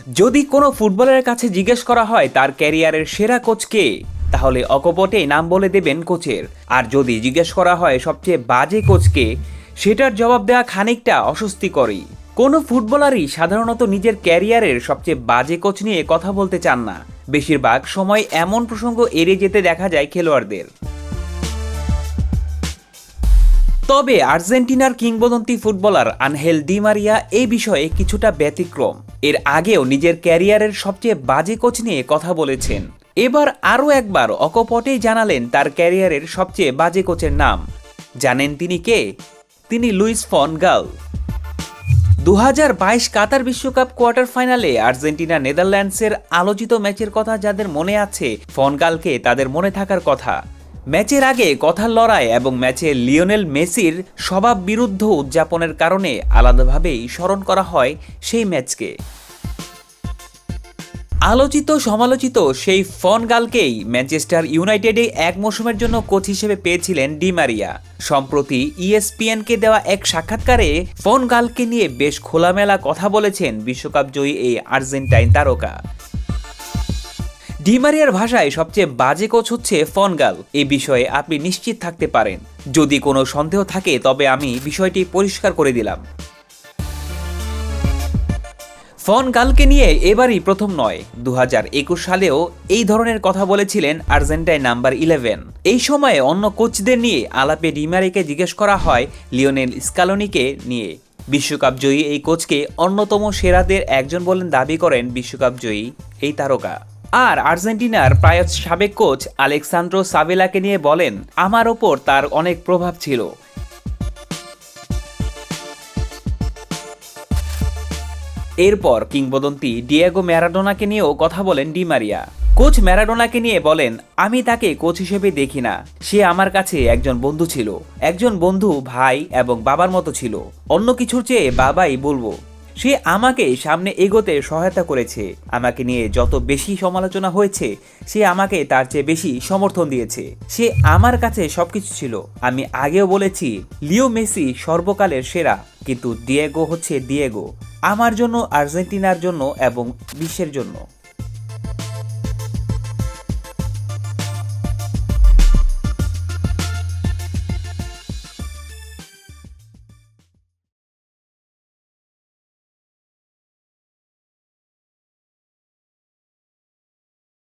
যদি কোনো ফুটবলারের কাছে জিজ্ঞেস করা হয় তার ক্যারিয়ারের সেরা কোচ কে, তাহলে অকপটেই নাম বলে দেবেন কোচের। আর যদি জিজ্ঞেস করা হয় সবচেয়ে বাজে কোচকে, সেটার জবাব দেওয়া খানিকটা অস্বস্তিকরই। কোনো ফুটবলারই সাধারণত নিজের ক্যারিয়ারের সবচেয়ে বাজে কোচ নিয়ে কথা বলতে চান না। বেশিরভাগ সময় এমন প্রসঙ্গ এড়িয়ে যেতে দেখা যায় খেলোয়াড়দের। তবে আর্জেন্টিনার কিংবদন্তি ফুটবলার আনহেল ডি মারিয়া এই বিষয়ে কিছুটা ব্যতিক্রম। এর আগেও নিজের ক্যারিয়ারের সবচেয়ে বাজে কোচ নিয়ে কথা বলেছেন। এবার আরও একবার অকপটেই জানালেন তার ক্যারিয়ারের সবচেয়ে বাজে কোচের নাম। জানেন তিনি কে? তিনি লুইস ফন গাল। 2022 কাতার বিশ্বকাপ কোয়ার্টার ফাইনালে আর্জেন্টিনা নেদারল্যান্ডসের আলোচিত ম্যাচের কথা যাদের মনে আছে, ফন গালকে তাদের মনে থাকার কথা। ম্যাচের আগে কথার লড়াই এবং ম্যাচে লিওনেল মেসির স্বভাব বিরুদ্ধ উদযাপনের কারণে আলাদাভাবেই স্মরণ করা হয় সেই ম্যাচকে। আলোচিত সমালোচিত সেই ফন গালকেই ম্যানচেস্টার ইউনাইটেডে এক মৌসুমের জন্য কোচ হিসেবে পেয়েছিলেন ডি মারিয়া। সম্প্রতি ইএসপিএনকে দেওয়া এক সাক্ষাৎকারে ফন গালকে নিয়ে বেশ খোলামেলা কথা বলেছেন বিশ্বকাপ জয়ী এই আর্জেন্টাইন তারকা। ডি মারিয়ার ভাষায় সবচেয়ে বাজে কোচ হচ্ছে ফন গাল, এ বিষয়ে আপনি নিশ্চিত থাকতে পারেন। যদি কোনো সন্দেহ থাকে তবে আমি বিষয়টি পরিষ্কার করে দিলাম। ফন গালকে নিয়ে এবারই প্রথম নয়, 2021 সালেও এই ধরনের কথা বলেছিলেন আর্জেন্টাইন নাম্বার 11। এই সময়ে অন্য কোচদের নিয়ে আলাপে ডি মারিয়াকে জিজ্ঞেস করা হয় লিওনেল স্কালোনিকে নিয়ে। বিশ্বকাপ জয়ী এই কোচকে অন্যতম সেরাদের একজন বলেন দাবি করেন বিশ্বকাপ জয়ী এই তারকা। আর আর্জেন্টিনার প্রায়ত সাবেক কোচ আলেক্সান্দ্রো সাভেলাকে নিয়ে বলেন, আমার ওপর তার অনেক প্রভাব ছিল। এরপর কিংবদন্তি ডিয়েগো ম্যারাডোনাকে নিয়েও কথা বলেন ডি মারিয়া। কোচ ম্যারাডোনাকে নিয়ে বলেন, আমি তাকে কোচ হিসেবে দেখি না, সে আমার কাছে একজন বন্ধু ছিল, একজন বন্ধু, ভাই এবং বাবার মতো ছিল। অন্য কিছুর চেয়ে বাবাই বলবো। সে আমাকে সামনে এগোতে সহায়তা করেছে। আমাকে নিয়ে যত বেশি সমালোচনা হয়েছে, সে আমাকে তার চেয়ে বেশি সমর্থন দিয়েছে। সে আমার কাছে সবকিছু ছিল। আমি আগেও বলেছি, লিও মেসি সর্বকালের সেরা, কিন্তু ডিয়েগো হচ্ছে ডিয়েগো, আমার জন্য, আর্জেন্টিনার জন্য এবং বিশ্বের জন্য।